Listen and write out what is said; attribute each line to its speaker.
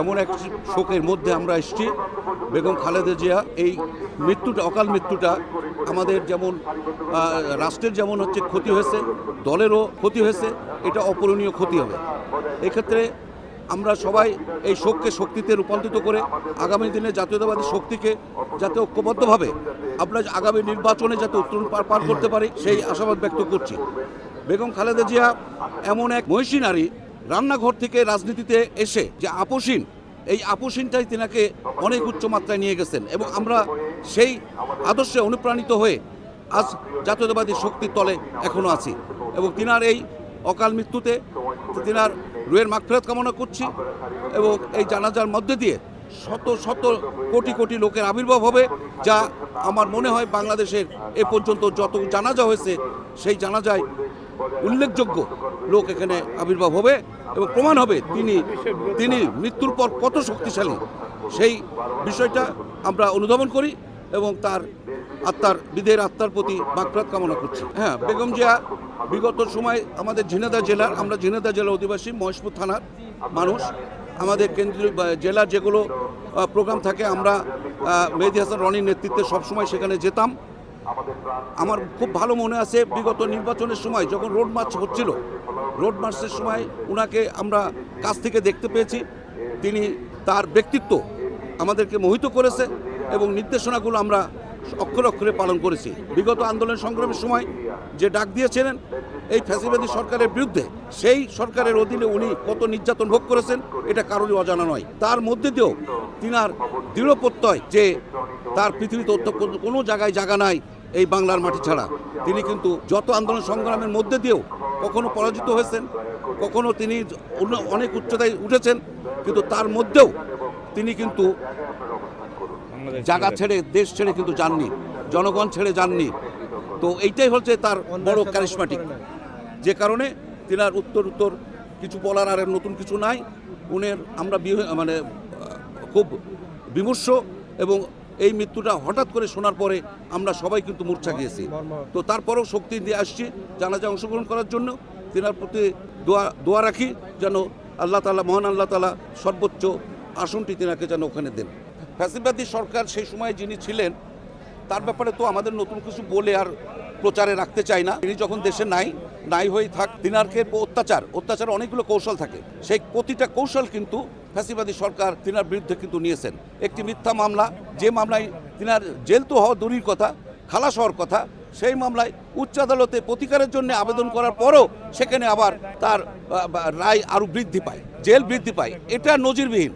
Speaker 1: এমন এক শোকের মধ্যে আমরা এসেছি। বেগম খালেদা জিয়া এই মৃত্যুটা, অকাল মৃত্যুটা আমাদের যেমন রাষ্ট্রের যেমন হচ্ছে ক্ষতি হয়েছে, দলেরও ক্ষতি হয়েছে, এটা অপূরণীয় ক্ষতি হবে। এক্ষেত্রে আমরা সবাই এই শোককে শক্তিতে রূপান্তরিত করে আগামী দিনে জাতীয়তাবাদী শক্তিকে যাতে ঐক্যবদ্ধভাবে আমরা আগামী নির্বাচনে যাতে উত্তরণ পার করতে পারি সেই আশাবাদ ব্যক্ত করছি। বেগম খালেদা জিয়া এমন এক মহিষী নারী, রান্নাঘর থেকে রাজনীতিতে এসে যে আপোষহীন, এই আপোষহীনটাই তিনাকে অনেক উচ্চ মাত্রায় নিয়ে গেছেন এবং আমরা সেই আদর্শে অনুপ্রাণিত হয়ে আজ জাতীয়তাবাদী শক্তির তলে এখনও আছি এবং তিনার এই অকাল মৃত্যুতে তিনার রুহের মাগফিরাত কামনা করছি এবং এই জানাজার মধ্যে দিয়ে শত শত কোটি কোটি লোকের আবির্ভাব হবে, যা আমার মনে হয় বাংলাদেশের এ পর্যন্ত যত জানাজা হয়েছে সেই জানাজায় উল্লেখযোগ্য লোক এখানে আবির্ভাব হবে এবং প্রমাণ হবে তিনি মৃত্যুর পর কত শক্তিশালী। সেই বিষয়টা আমরা অনুধাবন করি এবং তার বিদের আত্মার প্রতি মাগফিরাত কামনা করছি। হ্যাঁ, বেগম জিয়া বিগত সময় আমাদের ঝিনাইদহ জেলার, আমরা ঝিনাইদহ জেলার অধিবাসী, মহেশপুর থানার মানুষ। আমাদের কেন্দ্রীয় জেলার যেগুলো প্রোগ্রাম থাকে আমরা মেহেদী হাসান রনির নেতৃত্বে সবসময় সেখানে যেতাম। আমার খুব ভালো মনে আছে বিগত নির্বাচনের সময় যখন রোড মার্চ হচ্ছিল, রোড মার্চের সময় ওনাকে আমরা কাছ থেকে দেখতে পেয়েছি। তিনি তার ব্যক্তিত্ব আমাদেরকে মোহিত করেছে এবং নির্দেশনাগুলো আমরা অক্ষরে অক্ষরে পালন করেছি। বিগত আন্দোলন সংগ্রামের সময় যে ডাক দিয়েছিলেন এই ফ্যাসিবাদী সরকারের বিরুদ্ধে, সেই সরকারের অধীনে উনি কত নির্যাতন ভোগ করেছেন এটা কারোরই অজানা নয়। তার মধ্যে দিয়েও তিনার দৃঢ় প্রত্যয় যে তার পৃথিবীতে কোনো জায়গায় জায়গা নাই এই বাংলার মাটি ছাড়া। তিনি কিন্তু যত আন্দোলন সংগ্রামের মধ্যে দিয়েও কখনো পরাজিত হয়েছেন, কখনো তিনি অনেক উচ্চতায় উঠেছেন, কিন্তু তার মধ্যেও তিনি কিন্তু জায়গা ছেড়ে, দেশ ছেড়ে কিন্তু যাননি, জনগণ ছেড়ে যাননি। তো এইটাই হচ্ছে তার বড় ক্যারিসমাটিক, যে কারণে তিনার উত্তর কিছু বলার আর নতুন কিছু নাই। উনের আমরা খুব বিমর্ষ এবং এই মৃত্যুটা হঠাৎ করে শোনার পরে আমরা সবাই কিন্তু মূর্ছা গিয়েছি। তো তারপরেও শক্তি দিয়ে আসছি জানাজা অংশগ্রহণ করার জন্য। তিনার প্রতি দোয়া রাখি যেন আল্লাহ তাআলা, মহান আল্লাহ তাআলা সর্বোচ্চ আসনটি তিনাকে যেন ওখানে দেন। ফ্যাসিবাদী সরকার সেই সময় যিনি ছিলেন তার ব্যাপারে তো আমাদের নতুন কিছু বলে আর প্রচারে রাখতে চাই না। তিনি যখন দেশে নাই হয়ে থাক, তিনারকে অত্যাচার অনেকগুলো কৌশল থাকে, সেই প্রতিটা কৌশল কিন্তু ফ্যাসিবাদী সরকার তিনার বিরুদ্ধে কিন্তু নিয়েছেন। একটি মিথ্যা মামলা, যে মামলায় তিনার জেল তো হওয়া দূরের কথা, খালাস হওয়ার কথা, সেই মামলায় উচ্চ আদালতে প্রতিকারের জন্য আবেদন করার পরও সেখানে আবার তার রায় আরও বৃদ্ধি পায়, জেল বৃদ্ধি পায়। এটা নজিরবিহীন।